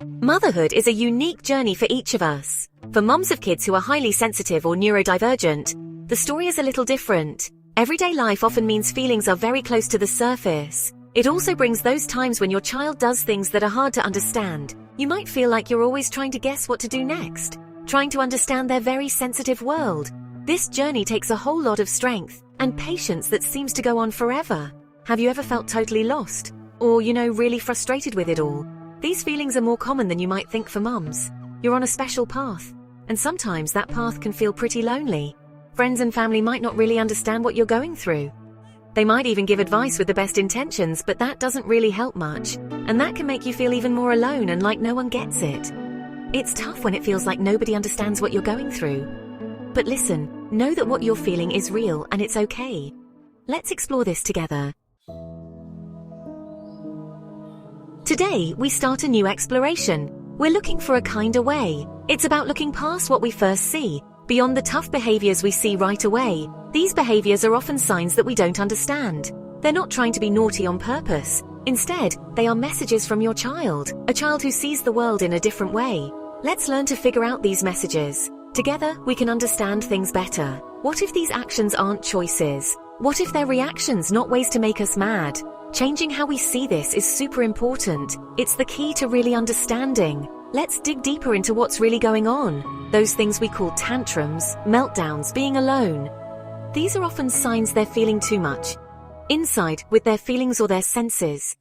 Motherhood is a unique journey for each of us. For moms of kids who are highly sensitive or neurodivergent, the story is a little different. Everyday life often means feelings are very close to the surface. It also brings those times when your child does things that are hard to understand. You might feel like you're always trying to guess what to do next, trying to understand their very sensitive world. This journey takes a whole lot of strength and patience that seems to go on forever. Have you ever felt totally lost? Or, really frustrated with it all? These feelings are more common than you might think for mums. You're on a special path, and sometimes that path can feel pretty lonely. Friends and family might not really understand what you're going through. They might even give advice with the best intentions, but that doesn't really help much, and that can make you feel even more alone and like no one gets it. It's tough when it feels like nobody understands what you're going through. But listen, know that what you're feeling is real and it's okay. Let's explore this together. Today, we start a new exploration. We're looking for a kinder way. It's about looking past what we first see, beyond the tough behaviors we see right away. These behaviors are often signs that we don't understand. They're not trying to be naughty on purpose. Instead, they are messages from your child, a child who sees the world in a different way. Let's learn to figure out these messages. Together, we can understand things better. What if these actions aren't choices? What if they're reactions, not ways to make us mad? Changing how we see this is super important. It's the key to really understanding. Let's dig deeper into what's really going on. Those things we call tantrums, meltdowns, being alone. These are often signs they're feeling too much inside with their feelings or their senses.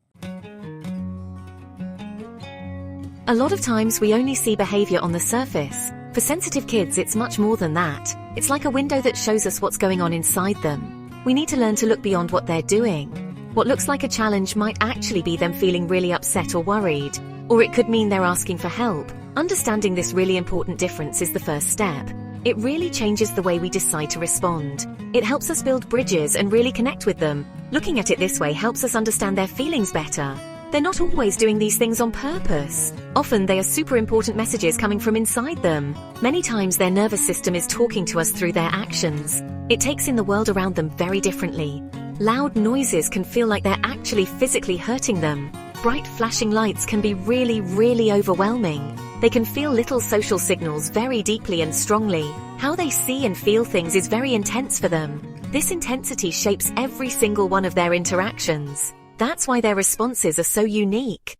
A lot of times we only see behavior on the surface. For sensitive kids, it's much more than that. It's like a window that shows us what's going on inside them. We need to learn to look beyond what they're doing. What looks like a challenge might actually be them feeling really upset or worried, or it could mean they're asking for help. Understanding this really important difference is the first step. It really changes the way we decide to respond. It helps us build bridges and really connect with them. Looking at it this way helps us understand their feelings better. They're not always doing these things on purpose. Often they are super important messages coming from inside them. Many times their nervous system is talking to us through their actions. It takes in the world around them very differently. Loud noises can feel like they're actually physically hurting them. Bright flashing lights can be really overwhelming. They can feel little social signals very deeply and strongly. How they see and feel things is very intense for them. This intensity shapes every single one of their interactions. That's why their responses are so unique.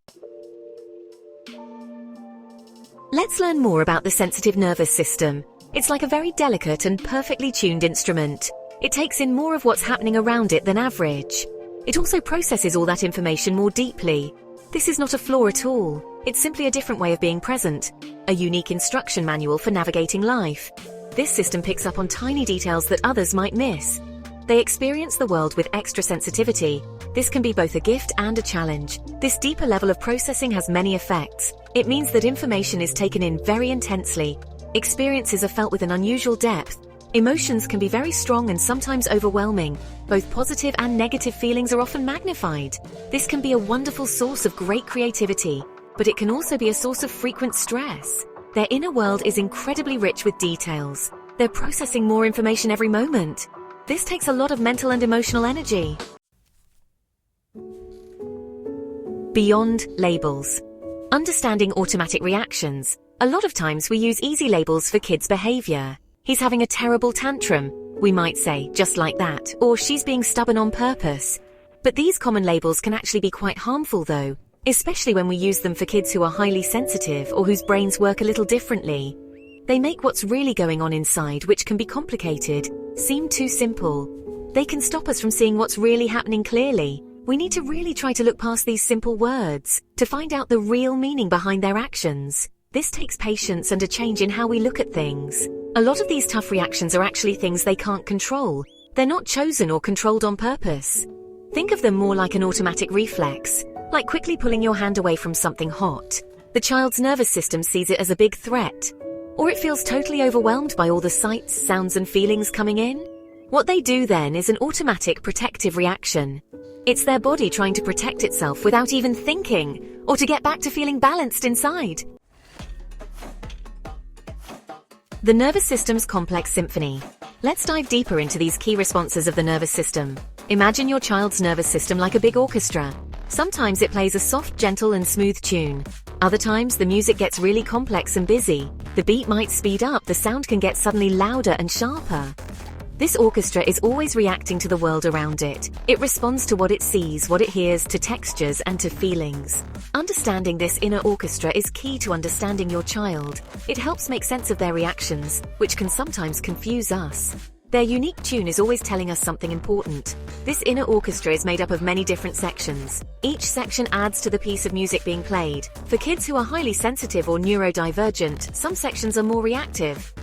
Let's learn more about the sensitive nervous system. It's like a very delicate and perfectly tuned instrument. It takes in more of what's happening around it than average. It also processes all that information more deeply. This is not a flaw at all. It's simply a different way of being present, a unique instruction manual for navigating life. This system picks up on tiny details that others might miss. They experience the world with extra sensitivity. This can be both a gift and a challenge. This deeper level of processing has many effects. It means that information is taken in very intensely. Experiences are felt with an unusual depth. Emotions can be very strong and sometimes overwhelming. Both positive and negative feelings are often magnified. This can be a wonderful source of great creativity, but it can also be a source of frequent stress. Their inner world is incredibly rich with details. They're processing more information every moment. This takes a lot of mental and emotional energy. Beyond labels. Understanding automatic reactions. A lot of times we use easy labels for kids' behavior. He's having a terrible tantrum, we might say, just like that, or she's being stubborn on purpose. But these common labels can actually be quite harmful though, especially when we use them for kids who are highly sensitive or whose brains work a little differently. They make what's really going on inside, which can be complicated, seem too simple. They can stop us from seeing what's really happening clearly. We need to really try to look past these simple words, to find out the real meaning behind their actions. This takes patience and a change in how we look at things. A lot of these tough reactions are actually things they can't control. They're not chosen or controlled on purpose. Think of them more like an automatic reflex, like quickly pulling your hand away from something hot. The child's nervous system sees it as a big threat, or it feels totally overwhelmed by all the sights, sounds and feelings coming in. What they do then is an automatic protective reaction. It's their body trying to protect itself without even thinking, or to get back to feeling balanced inside. The nervous system's complex symphony. Let's dive deeper into these key responses of the nervous system. Imagine your child's nervous system like a big orchestra. Sometimes it plays a soft, gentle and smooth tune. Other times, the music gets really complex and busy. The beat might speed up, the sound can get suddenly louder and sharper. This orchestra is always reacting to the world around it. It responds to what it sees, what it hears, to textures and to feelings. Understanding this inner orchestra is key to understanding your child. It helps make sense of their reactions, which can sometimes confuse us. Their unique tune is always telling us something important. This inner orchestra is made up of many different sections. Each section adds to the piece of music being played. For kids who are highly sensitive or neurodivergent, some sections are more reactive.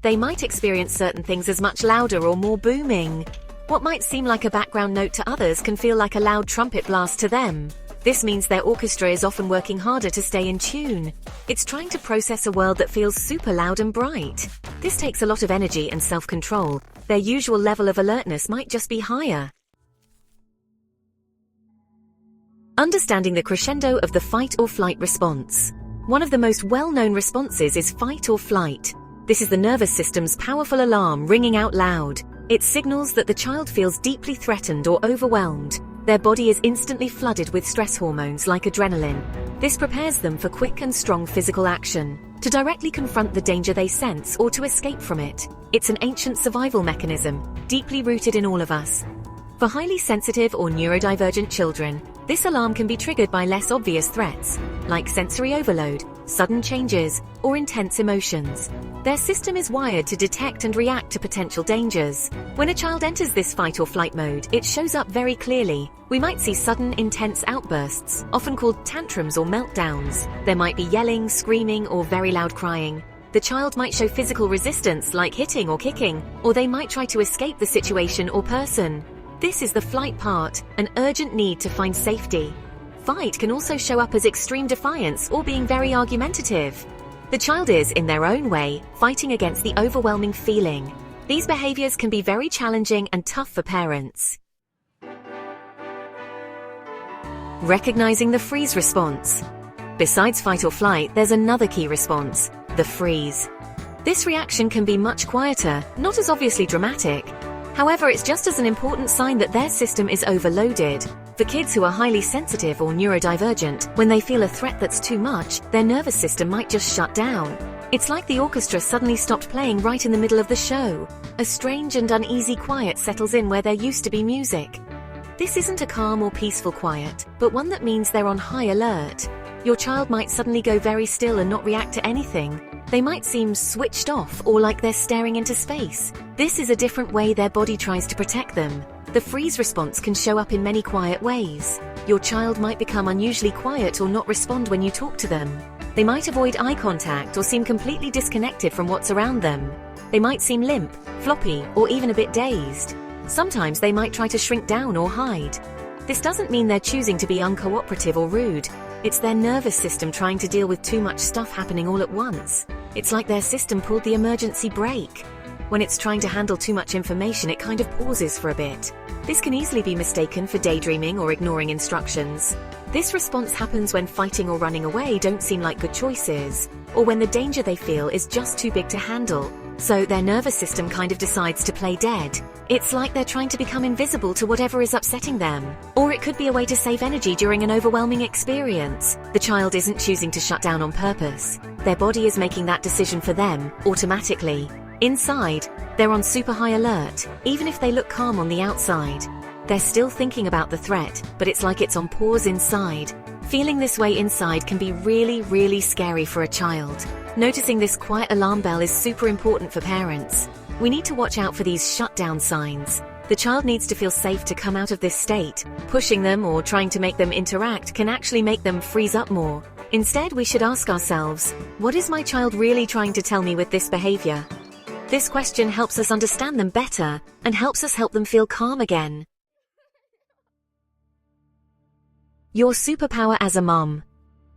They might experience certain things as much louder or more booming. What might seem like a background note to others can feel like a loud trumpet blast to them. This means their orchestra is often working harder to stay in tune. It's trying to process a world that feels super loud and bright. This takes a lot of energy and self-control. Their usual level of alertness might just be higher. Understanding the crescendo of the fight or flight response. One of the most well-known responses is fight or flight. This is the nervous system's powerful alarm ringing out loud. It signals that the child feels deeply threatened or overwhelmed. Their body is instantly flooded with stress hormones like adrenaline. This prepares them for quick and strong physical action, to directly confront the danger they sense or to escape from it. It's an ancient survival mechanism, deeply rooted in all of us. For highly sensitive or neurodivergent children, this alarm can be triggered by less obvious threats, like sensory overload, sudden changes, or intense emotions. Their system is wired to detect and react to potential dangers. When a child enters this fight or flight mode, it shows up very clearly. We might see sudden, intense outbursts, often called tantrums or meltdowns. There might be yelling, screaming, or very loud crying. The child might show physical resistance, like hitting or kicking, or they might try to escape the situation or person. This is the flight part, an urgent need to find safety. Fight can also show up as extreme defiance or being very argumentative. The child is, in their own way, fighting against the overwhelming feeling. These behaviors can be very challenging and tough for parents. Recognizing the freeze response. Besides fight or flight, there's another key response, the freeze. This reaction can be much quieter, not as obviously dramatic. However, it's just as an important sign that their system is overloaded. For kids who are highly sensitive or neurodivergent, when they feel a threat that's too much, their nervous system might just shut down. It's like the orchestra suddenly stopped playing right in the middle of the show. A strange and uneasy quiet settles in where there used to be music. This isn't a calm or peaceful quiet, but one that means they're on high alert. Your child might suddenly go very still and not react to anything. They might seem switched off or like they're staring into space. This is a different way their body tries to protect them. The freeze response can show up in many quiet ways. Your child might become unusually quiet or not respond when you talk to them. They might avoid eye contact or seem completely disconnected from what's around them. They might seem limp, floppy, or even a bit dazed. Sometimes they might try to shrink down or hide. This doesn't mean they're choosing to be uncooperative or rude. It's their nervous system trying to deal with too much stuff happening all at once. It's like their system pulled the emergency brake. When it's trying to handle too much information, it kind of pauses for a bit. This can easily be mistaken for daydreaming or ignoring instructions. This response happens when fighting or running away don't seem like good choices, or when the danger they feel is just too big to handle. So their nervous system kind of decides to play dead. It's like they're trying to become invisible to whatever is upsetting them. Or it could be a way to save energy during an overwhelming experience. The child isn't choosing to shut down on purpose. Their body is making that decision for them, automatically. Inside, they're on super high alert, even if they look calm on the outside. They're still thinking about the threat, but it's like it's on pause inside. Feeling this way inside can be really, really scary for a child. Noticing this quiet alarm bell is super important for parents. We need to watch out for these shutdown signs. The child needs to feel safe to come out of this state. Pushing them or trying to make them interact can actually make them freeze up more. Instead, we should ask ourselves, what is my child really trying to tell me with this behavior? This question helps us understand them better and helps us help them feel calm again. Your superpower as a mom.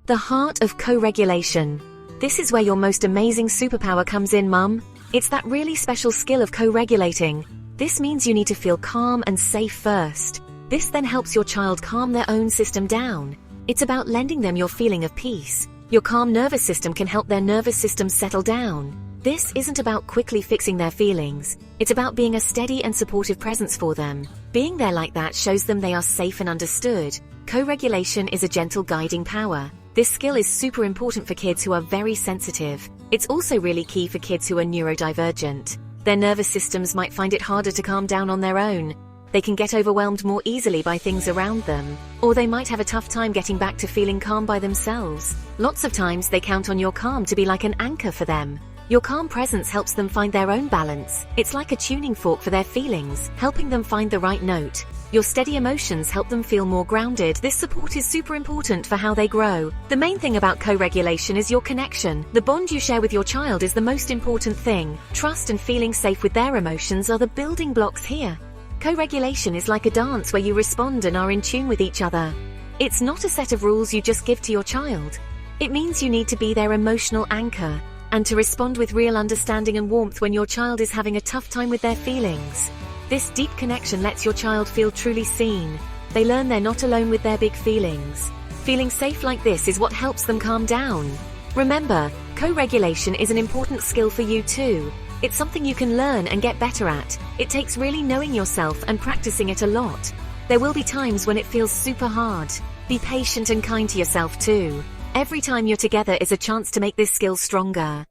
The heart of co-regulation. This is where your most amazing superpower comes in, mum. It's that really special skill of co-regulating. This means you need to feel calm and safe first. This then helps your child calm their own system down. It's about lending them your feeling of peace. Your calm nervous system can help their nervous system settle down. This isn't about quickly fixing their feelings. It's about being a steady and supportive presence for them. Being there like that shows them they are safe and understood. Co-regulation is a gentle guiding power. This skill is super important for kids who are very sensitive. It's also really key for kids who are neurodivergent. Their nervous systems might find it harder to calm down on their own. They can get overwhelmed more easily by things around them, or they might have a tough time getting back to feeling calm by themselves. Lots of times they count on your calm to be like an anchor for them. Your calm presence helps them find their own balance. It's like a tuning fork for their feelings, helping them find the right note. Your steady emotions help them feel more grounded. This support is super important for how they grow. The main thing about co-regulation is your connection. The bond you share with your child is the most important thing. Trust and feeling safe with their emotions are the building blocks here. Co-regulation is like a dance where you respond and are in tune with each other. It's not a set of rules you just give to your child. It means you need to be their emotional anchor and to respond with real understanding and warmth when your child is having a tough time with their feelings. This deep connection lets your child feel truly seen. They learn they're not alone with their big feelings. Feeling safe like this is what helps them calm down. Remember, co-regulation is an important skill for you too. It's something you can learn and get better at. It takes really knowing yourself and practicing it a lot. There will be times when it feels super hard. Be patient and kind to yourself too. Every time you're together is a chance to make this skill stronger.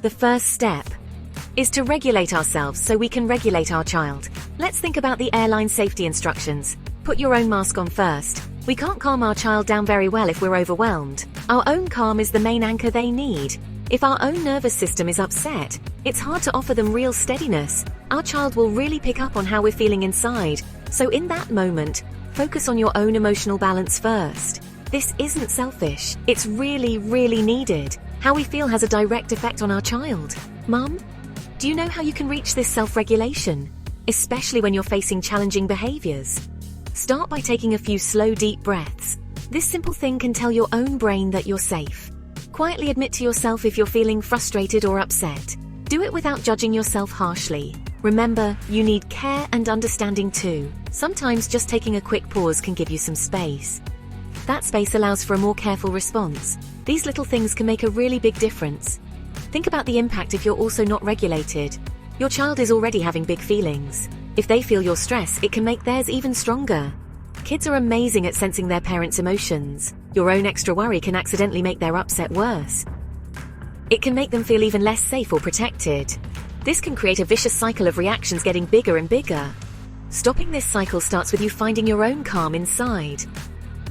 The first step is to regulate ourselves so we can regulate our child. Let's think about the airline safety instructions. Put your own mask on first. We can't calm our child down very well if we're overwhelmed. Our own calm is the main anchor they need. If our own nervous system is upset, it's hard to offer them real steadiness. Our child will really pick up on how we're feeling inside. So in that moment, focus on your own emotional balance first. This isn't selfish. It's really, really needed. How we feel has a direct effect on our child. Mum, do you know how you can reach this self-regulation? Especially when you're facing challenging behaviors. Start by taking a few slow, deep breaths. This simple thing can tell your own brain that you're safe. Quietly admit to yourself if you're feeling frustrated or upset. Do it without judging yourself harshly. Remember, you need care and understanding too. Sometimes just taking a quick pause can give you some space. That space allows for a more careful response. These little things can make a really big difference. Think about the impact if you're also not regulated. Your child is already having big feelings. If they feel your stress, it can make theirs even stronger. Kids are amazing at sensing their parents' emotions. Your own extra worry can accidentally make their upset worse. It can make them feel even less safe or protected. This can create a vicious cycle of reactions getting bigger and bigger. Stopping this cycle starts with you finding your own calm inside.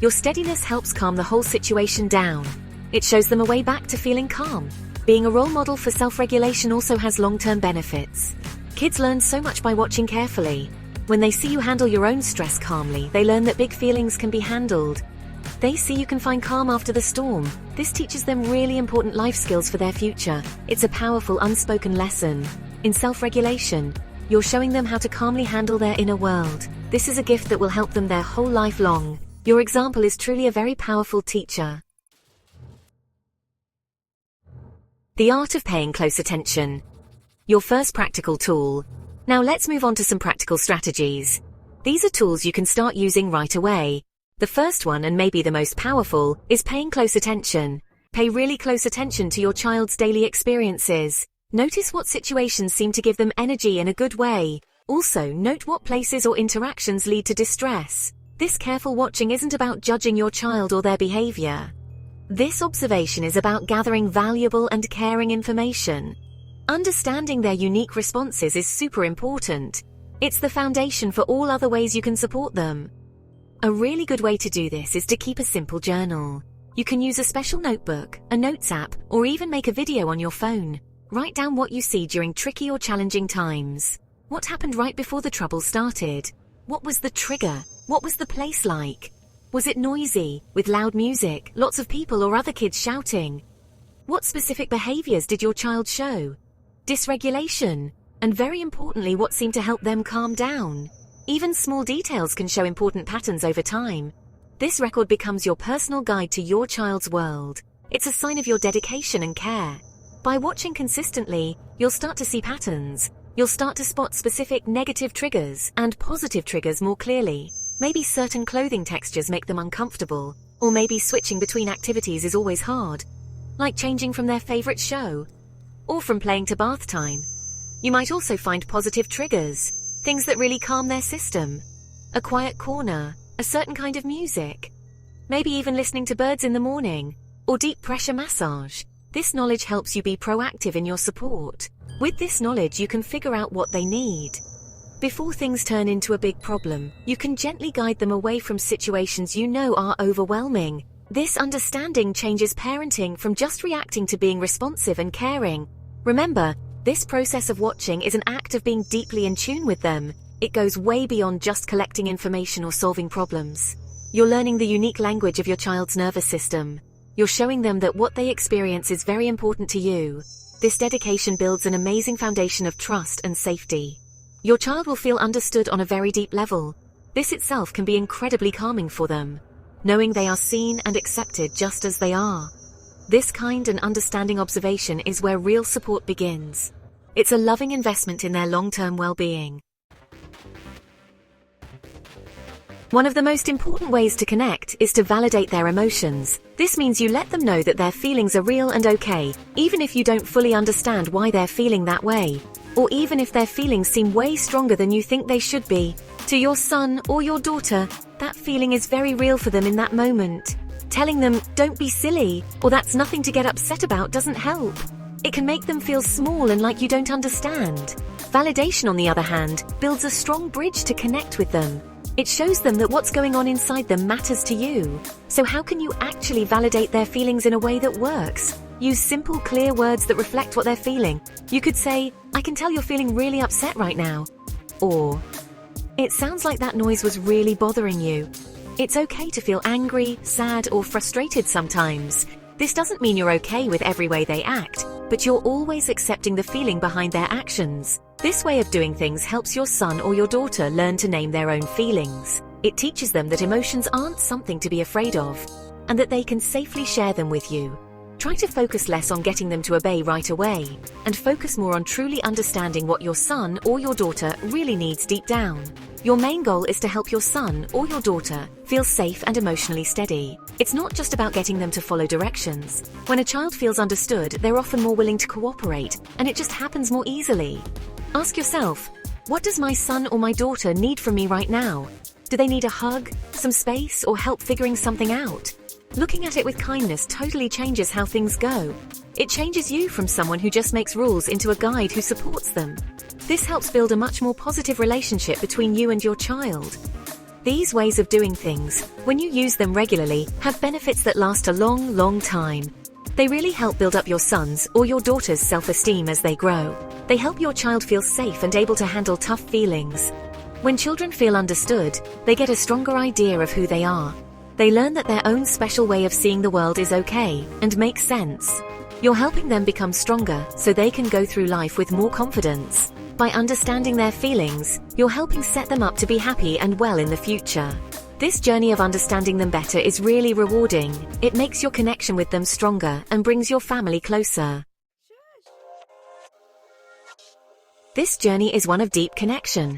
Your steadiness helps calm the whole situation down. It shows them a way back to feeling calm. Being a role model for self-regulation also has long-term benefits. Kids learn so much by watching carefully. When they see you handle your own stress calmly, they learn that big feelings can be handled. They see you can find calm after the storm. This teaches them really important life skills for their future. It's a powerful unspoken lesson. In self-regulation, you're showing them how to calmly handle their inner world. This is a gift that will help them their whole life long. Your example is truly a very powerful teacher. The art of paying close attention. Your first practical tool. Now let's move on to some practical strategies. These are tools you can start using right away. The first one, and maybe the most powerful, is paying close attention. Pay really close attention to your child's daily experiences. Notice what situations seem to give them energy in a good way. Also, note what places or interactions lead to distress. This careful watching isn't about judging your child or their behavior. This observation is about gathering valuable and caring information. Understanding their unique responses is super important. It's the foundation for all other ways you can support them. A really good way to do this is to keep a simple journal. You can use a special notebook, a notes app, or even make a video on your phone. Write down what you see during tricky or challenging times. What happened right before the trouble started? What was the trigger? What was the place like? Was it noisy, with loud music, lots of people or other kids shouting? What specific behaviors did your child show? Dysregulation, and very importantly, what seemed to help them calm down. Even small details can show important patterns over time. This record becomes your personal guide to your child's world. It's a sign of your dedication and care. By watching consistently, you'll start to see patterns. You'll start to spot specific negative triggers and positive triggers more clearly. Maybe certain clothing textures make them uncomfortable, or maybe switching between activities is always hard, like changing from their favorite show, or from playing to bath time. You might also find positive triggers, things that really calm their system. A quiet corner, a certain kind of music, maybe even listening to birds in the morning, or deep pressure massage. This knowledge helps you be proactive in your support. With this knowledge, you can figure out what they need. Before things turn into a big problem, you can gently guide them away from situations you know are overwhelming. This understanding changes parenting from just reacting to being responsive and caring. Remember, this process of watching is an act of being deeply in tune with them. It goes way beyond just collecting information or solving problems. You're learning the unique language of your child's nervous system. You're showing them that what they experience is very important to you. This dedication builds an amazing foundation of trust and safety. Your child will feel understood on a very deep level. This itself can be incredibly calming for them, knowing they are seen and accepted just as they are. This kind and understanding observation is where real support begins. It's a loving investment in their long-term well-being. One of the most important ways to connect is to validate their emotions. This means you let them know that their feelings are real and okay, even if you don't fully understand why they're feeling that way, or even if their feelings seem way stronger than you think they should be. To your son or your daughter, that feeling is very real for them in that moment. Telling them, "Don't be silly," or "That's nothing to get upset about," doesn't help. It can make them feel small and like you don't understand. Validation, on the other hand, builds a strong bridge to connect with them. It shows them that what's going on inside them matters to you. So how can you actually validate their feelings in a way that works? Use simple, clear words that reflect what they're feeling. You could say, "I can tell you're feeling really upset right now." Or, "It sounds like that noise was really bothering you." It's okay to feel angry, sad, or frustrated sometimes. This doesn't mean you're okay with every way they act, but you're always accepting the feeling behind their actions. This way of doing things helps your son or your daughter learn to name their own feelings. It teaches them that emotions aren't something to be afraid of, and that they can safely share them with you. Try to focus less on getting them to obey right away, and focus more on truly understanding what your son or your daughter really needs deep down. Your main goal is to help your son or your daughter feel safe and emotionally steady. It's not just about getting them to follow directions. When a child feels understood, they're often more willing to cooperate, and it just happens more easily. Ask yourself, what does my son or my daughter need from me right now? Do they need a hug, some space, or help figuring something out? Looking at it with kindness totally changes how things go. It changes you from someone who just makes rules into a guide who supports them. This helps build a much more positive relationship between you and your child. These ways of doing things, when you use them regularly, have benefits that last a long, long time. They really help build up your son's or your daughter's self-esteem as they grow. They help your child feel safe and able to handle tough feelings. When children feel understood, they get a stronger idea of who they are. They learn that their own special way of seeing the world is okay and makes sense. You're helping them become stronger so they can go through life with more confidence. By understanding their feelings, you're helping set them up to be happy and well in the future. This journey of understanding them better is really rewarding. It makes your connection with them stronger and brings your family closer. This journey is one of deep connection.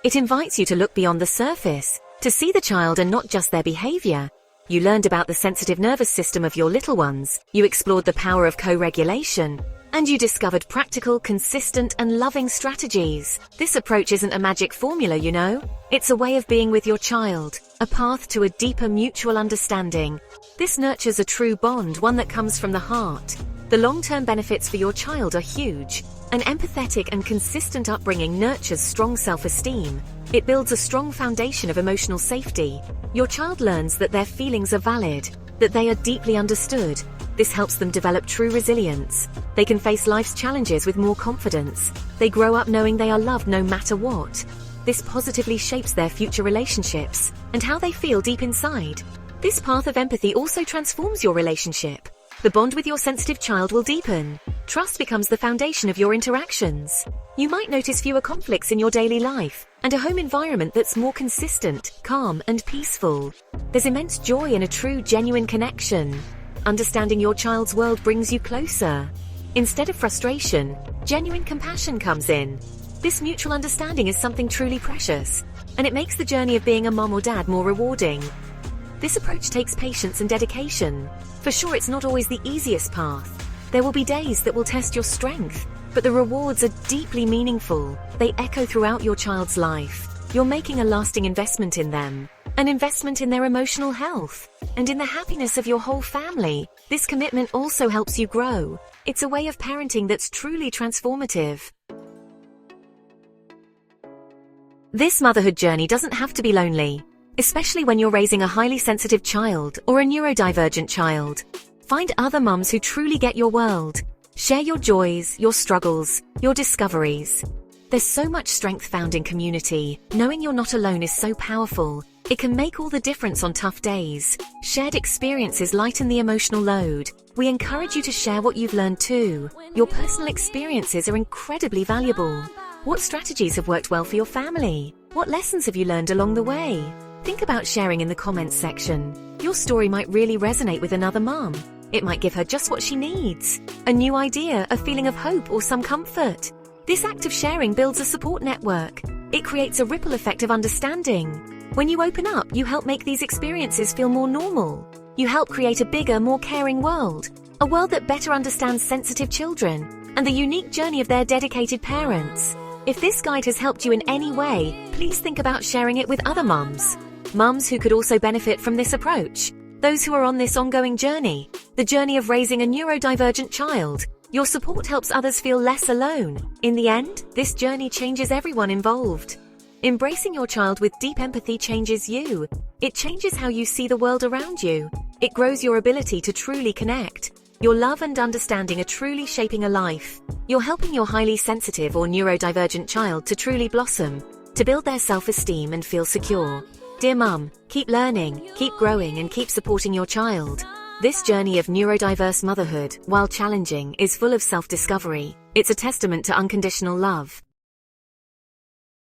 It invites you to look beyond the surface, to see the child and not just their behavior. You learned about the sensitive nervous system of your little ones, you explored the power of co-regulation, and you discovered practical, consistent, and loving strategies. This approach isn't a magic formula, you know. It's a way of being with your child, a path to a deeper mutual understanding. This nurtures a true bond, one that comes from the heart. The long-term benefits for your child are huge. An empathetic and consistent upbringing nurtures strong self-esteem. It builds a strong foundation of emotional safety. Your child learns that their feelings are valid, that they are deeply understood. This helps them develop true resilience. They can face life's challenges with more confidence. They grow up knowing they are loved no matter what. This positively shapes their future relationships and how they feel deep inside. This path of empathy also transforms your relationship. The bond with your sensitive child will deepen. Trust becomes the foundation of your interactions. You might notice fewer conflicts in your daily life and a home environment that's more consistent, calm, and peaceful. There's immense joy in a true, genuine connection. Understanding your child's world brings you closer. Instead of frustration, genuine compassion comes in. This mutual understanding is something truly precious, and it makes the journey of being a mom or dad more rewarding. This approach takes patience and dedication. For sure, it's not always the easiest path. There will be days that will test your strength, but the rewards are deeply meaningful. They echo throughout your child's life. You're making a lasting investment in them. an investment in their emotional health, and in the happiness of your whole family. This commitment also helps you grow. It's a way of parenting that's truly transformative. This motherhood journey doesn't have to be lonely, especially when you're raising a highly sensitive child or a neurodivergent child. Find other mums who truly get your world. Share your joys, your struggles, your discoveries. There's so much strength found in community. Knowing you're not alone is so powerful. It can make all the difference on tough days. Shared experiences lighten the emotional load. We encourage you to share what you've learned too. Your personal experiences are incredibly valuable. What strategies have worked well for your family? What lessons have you learned along the way? Think about sharing in the comments section. Your story might really resonate with another mom. It might give her just what she needs. A new idea, a feeling of hope, or some comfort. This act of sharing builds a support network. It creates a ripple effect of understanding. When you open up, you help make these experiences feel more normal. You help create a bigger, more caring world. A world that better understands sensitive children and the unique journey of their dedicated parents. If this guide has helped you in any way, please think about sharing it with other mums. Mums who could also benefit from this approach. Those who are on this ongoing journey. The journey of raising a neurodivergent child. Your support helps others feel less alone. In the end, this journey changes everyone involved. Embracing your child with deep empathy changes you. It changes how you see the world around you. It grows your ability to truly connect. Your love and understanding are truly shaping a life. You're helping your highly sensitive or neurodivergent child to truly blossom, to build their self-esteem and feel secure. Dear Mum, keep learning, keep growing, and keep supporting your child. This journey of neurodiverse motherhood, while challenging, is full of self-discovery. It's a testament to unconditional love.